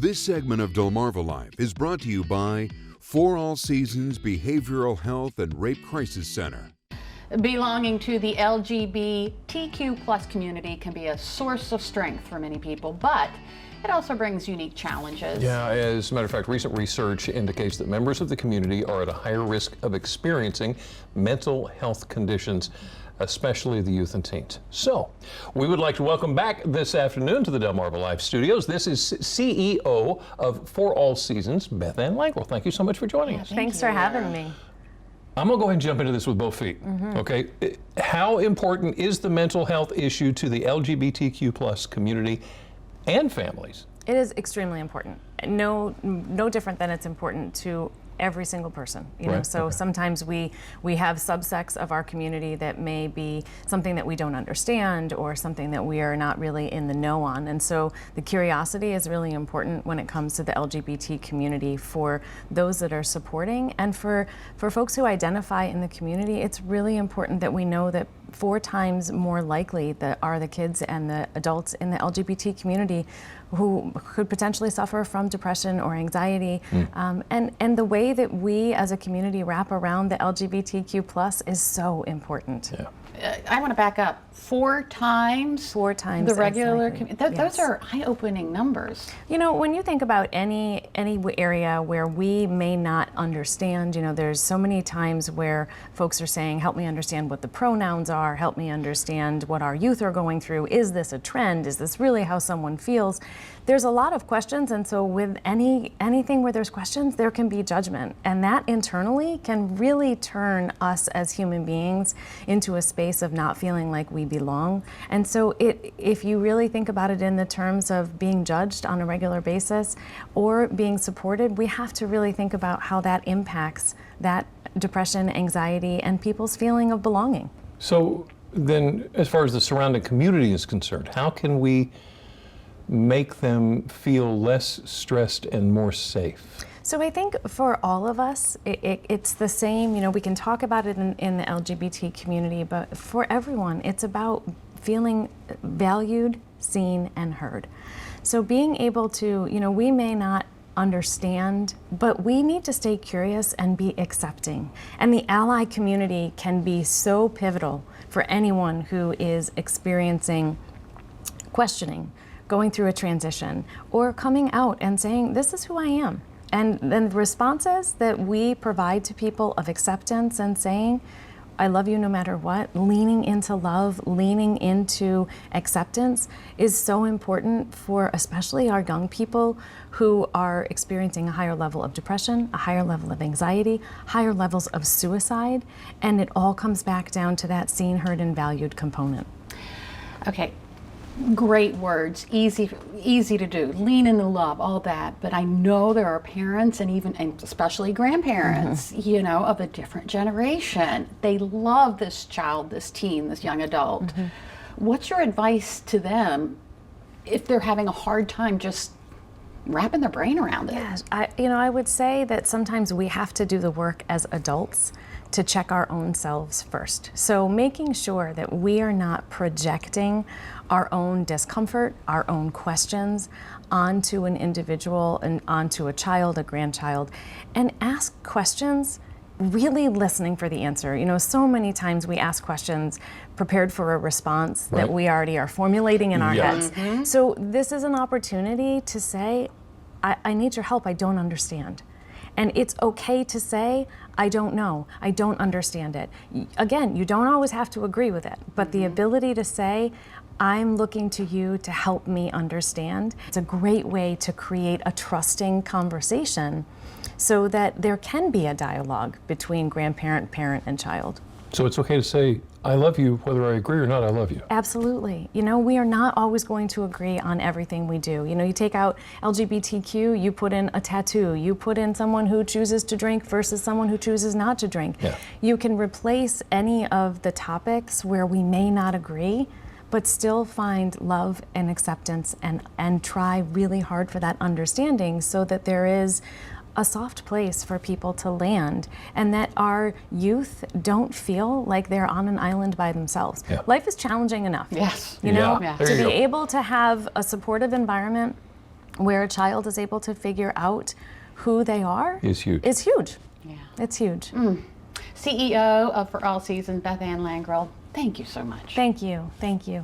This segment of Delmarva Life is brought to you by For All Seasons Behavioral Health and Rape Crisis Center. Belonging to the LGBTQ plus community can be a source of strength for many people, but it also brings unique challenges. Yeah, as a matter of fact, recent research indicates that members of the community are at a higher risk of experiencing mental health conditions, especially the youth and teens. So, we would like to welcome back this afternoon to the Delmarva Life Studios. This is CEO of For All Seasons, Beth Ann Langwell. Thank you so much for joining us. Thanks for having me. I'm going to go ahead and jump into this with both feet. Okay, how important is the mental health issue to the LGBTQ plus community and families? It is extremely important. No different than it's important to every single person, you know. So sometimes we have subsects of our community that may be something that we don't understand or something that we are not really in the know on. And so the curiosity is really important when it comes to the LGBT community for those that are supporting, and for folks who identify in the community. It's really important that we know that 4 times more likely that are the kids and the adults in the LGBT community who could potentially suffer from depression or anxiety. And the way that we as a community wrap around the LGBTQ plus is so important. Yeah. I want to back up. 4 times? 4 times the regular exactly. Those Yes. are eye-opening numbers. You know, when you think about any area where we may not understand, you know, there's so many times where folks are saying, help me understand what the pronouns are, help me understand what our youth are going through. Is this a trend? Is this really how someone feels? There's a lot of questions, and so with anything where there's questions, there can be judgment. And that internally can really turn us as human beings into a space of not feeling like we belong. And so if you really think about it in the terms of being judged on a regular basis or being supported, we have to really think about how that impacts that depression, anxiety, and people's feeling of belonging. So then, as far as the surrounding community is concerned, how can we make them feel less stressed and more safe? So I think for all of us, it's the same. You know, we can talk about it in the LGBT community, but for everyone, it's about feeling valued, seen, and heard. So being able to, you know, we may not understand, but we need to stay curious and be accepting. And the ally community can be so pivotal for anyone who is experiencing questioning, going through a transition, or coming out and saying, this is who I am. And then the responses that we provide to people of acceptance and saying, I love you no matter what, leaning into love, leaning into acceptance is so important for especially our young people who are experiencing a higher level of depression, a higher level of anxiety, higher levels of suicide, and it all comes back down to that seen, heard, and valued component. Okay. Great words, easy to do, lean into love, all that. But I know there are parents and especially grandparents, you know, of a different generation. They love this child, this teen, this young adult. What's your advice to them if they're having a hard time just wrapping their brain around it? Yes, I would say that sometimes we have to do the work as adults to check our own selves first. So making sure that we are not projecting our own discomfort, our own questions onto an individual and onto a child, a grandchild, and ask questions really listening for the answer. You know, so many times we ask questions prepared for a response that we already are formulating in our heads. So this is an opportunity to say, I need your help, I don't understand. And it's okay to say, I don't know, I don't understand it. Again, you don't always have to agree with it, but the ability to say, I'm looking to you to help me understand. It's a great way to create a trusting conversation so that there can be a dialogue between grandparent, parent, and child. So it's okay to say, I love you, whether I agree or not, I love you. Absolutely. You know, we are not always going to agree on everything we do. You know, you take out LGBTQ, you put in a tattoo, you put in someone who chooses to drink versus someone who chooses not to drink. You can replace any of the topics where we may not agree, but still find love and acceptance and try really hard for that understanding so that there is a soft place for people to land, and that our youth don't feel like they're on an island by themselves. Life is challenging enough. Yes. You know, Yeah. to be able to have a supportive environment where a child is able to figure out who they are Is huge. Is huge. Yeah. It's huge. CEO of For All Seasons, Beth Ann Langrell, thank you so much. Thank you. Thank you.